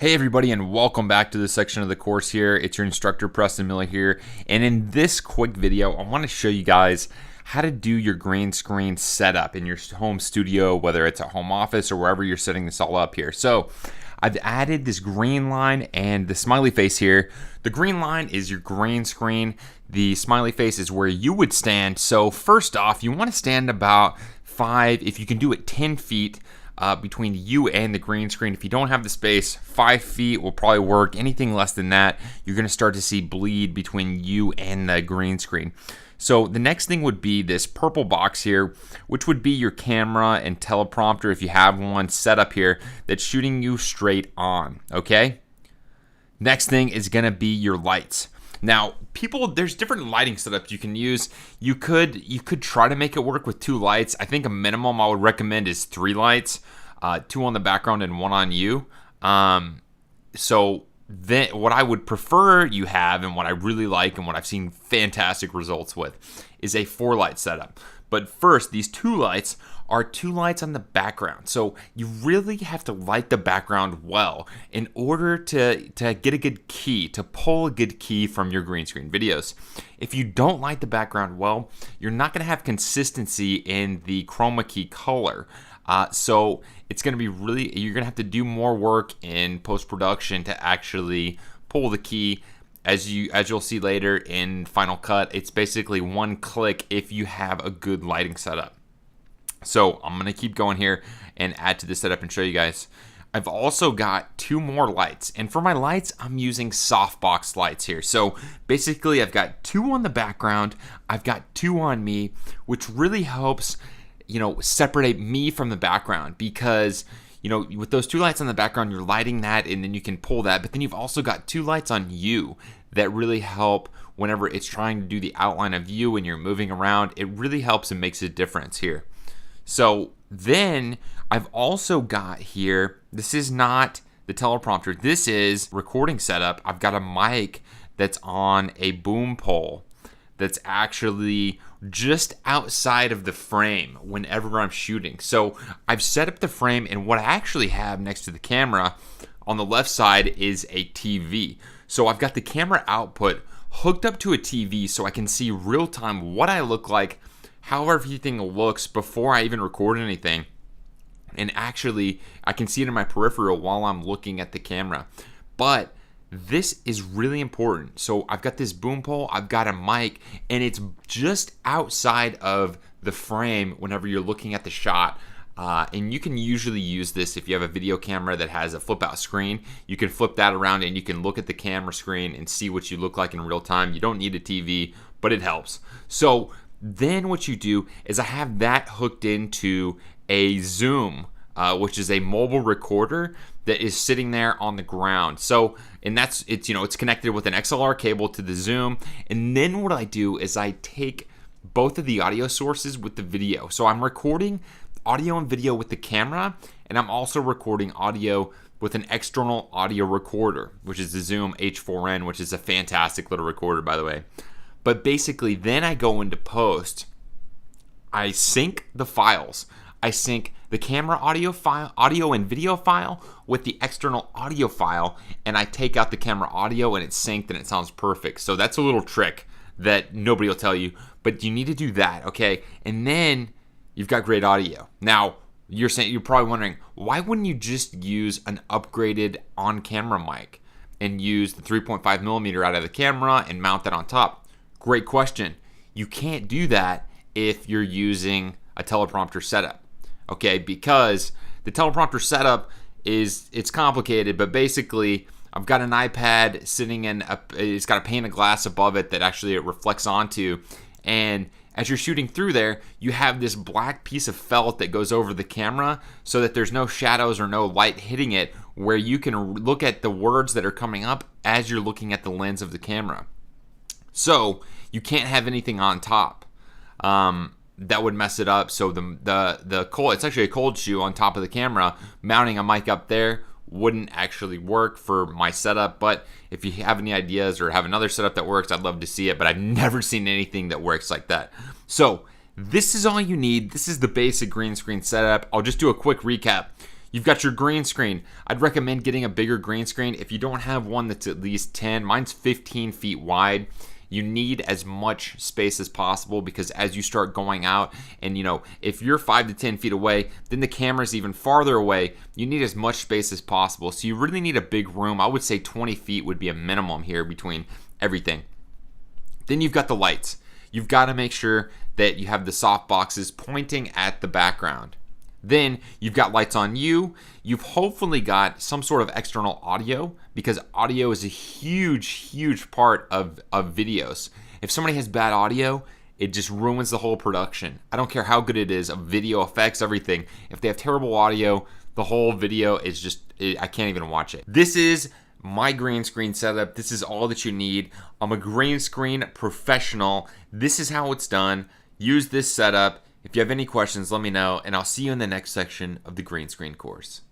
Hey everybody, and welcome back to this section of the course here. It's your instructor Preston Miller here, and in this quick video I want to show you guys how to do your green screen setup in your home studio, whether it's a home office or wherever you're setting this all up here. So I've added this green line and the smiley face here. The green line is your green screen. The smiley face is where you would stand. So first off, you want to stand about 5, if you can do it 10 feet between you and the green screen. If you don't have the space, 5 feet will probably work. Anything less than that, you're going to start to see bleed between you and the green screen. So the next thing would be this purple box here, which would be your camera and teleprompter if you have one set up here that's shooting you straight on, okay? Next thing is going to be your lights. Now, there's different lighting setups you can use. You could try to make it work with 2 lights. I think a minimum I would recommend is 3 lights, 2 on the background and 1 on you. So then what I would prefer you have, and what I really like and what I've seen fantastic results with, is a 4 light setup. But first, these 2 lights are 2 lights on the background. So you really have to light the background well in order to get a good key, to pull a good key from your green screen videos. If you don't light the background well, you're not going to have consistency in the chroma key color. So it's going to be you're going to have to do more work in post-production to actually pull the key. As you'll see later in Final Cut, it's basically 1 click if you have a good lighting setup. So I'm going to keep going here and add to the setup and show you guys. I've also got 2 more lights, and for my lights, I'm using softbox lights here. So basically, I've got 2 on the background, I've got 2 on me, which really helps, separate me from the background, because with those 2 lights on the background, you're lighting that and then you can pull that, but then you've also got 2 lights on you that really help whenever it's trying to do the outline of you and you're moving around. It really helps and makes a difference here. So then I've also got here, this is not the teleprompter, this is recording setup. I've got a mic that's on a boom pole that's actually just outside of the frame whenever I'm shooting. So I've set up the frame, and what I actually have next to the camera on the left side is a TV. So I've got the camera output hooked up to a TV so I can see real time what I look like, how everything looks before I even record anything. And actually, I can see it in my peripheral while I'm looking at the camera. But this is really important. So I've got this boom pole, I've got a mic, and it's just outside of the frame whenever you're looking at the shot. And you can usually use this if you have a video camera that has a flip out screen. You can flip that around and you can look at the camera screen and see what you look like in real time. You don't need a TV, but it helps. So then what you do is I have that hooked into a Zoom, which is a mobile recorder that is sitting there on the ground. So, and it's connected with an XLR cable to the Zoom. And then what I do is I take both of the audio sources with the video. So I'm recording audio and video with the camera, and I'm also recording audio with an external audio recorder, which is the Zoom H4n, which is a fantastic little recorder, by the way. But basically, then I go into post, I sync the files. I sync the camera audio and video file with the external audio file, and I take out the camera audio and it's synced and it sounds perfect. So that's a little trick that nobody will tell you, but you need to do that, okay? And then you've got great audio. Now, you're probably wondering, why wouldn't you just use an upgraded on-camera mic and use the 3.5 millimeter out of the camera and mount that on top? Great question. You can't do that if you're using a teleprompter setup, okay? Because the teleprompter setup it's complicated, but basically I've got an iPad sitting it's got a pane of glass above it that actually it reflects onto, and as you're shooting through there, you have this black piece of felt that goes over the camera so that there's no shadows or no light hitting it, where you can look at the words that are coming up as you're looking at the lens of the camera. So you can't have anything on top. That would mess it up. So it's actually a cold shoe on top of the camera. Mounting a mic up there wouldn't actually work for my setup, but if you have any ideas or have another setup that works, I'd love to see it, but I've never seen anything that works like that. So this is all you need. This is the basic green screen setup. I'll just do a quick recap. You've got your green screen. I'd recommend getting a bigger green screen. If you don't have one that's at least 10, mine's 15 feet wide. You need as much space as possible because as you start going out and, if you're 5 to 10 feet away, then the camera's even farther away. You need as much space as possible. So you really need a big room. I would say 20 feet would be a minimum here between everything. Then you've got the lights. You've got to make sure that you have the soft boxes pointing at the background. Then you've got lights on you. You've hopefully got some sort of external audio because audio is a huge part of videos. If somebody has bad audio, it just ruins the whole production. I don't care how good it is, of video effects, everything. If they have terrible audio, the whole video is I can't even watch it. This is my green screen setup. This is all that you need. I'm a green screen professional. This is how it's done. Use this setup. If you have any questions, let me know, and I'll see you in the next section of the green screen course.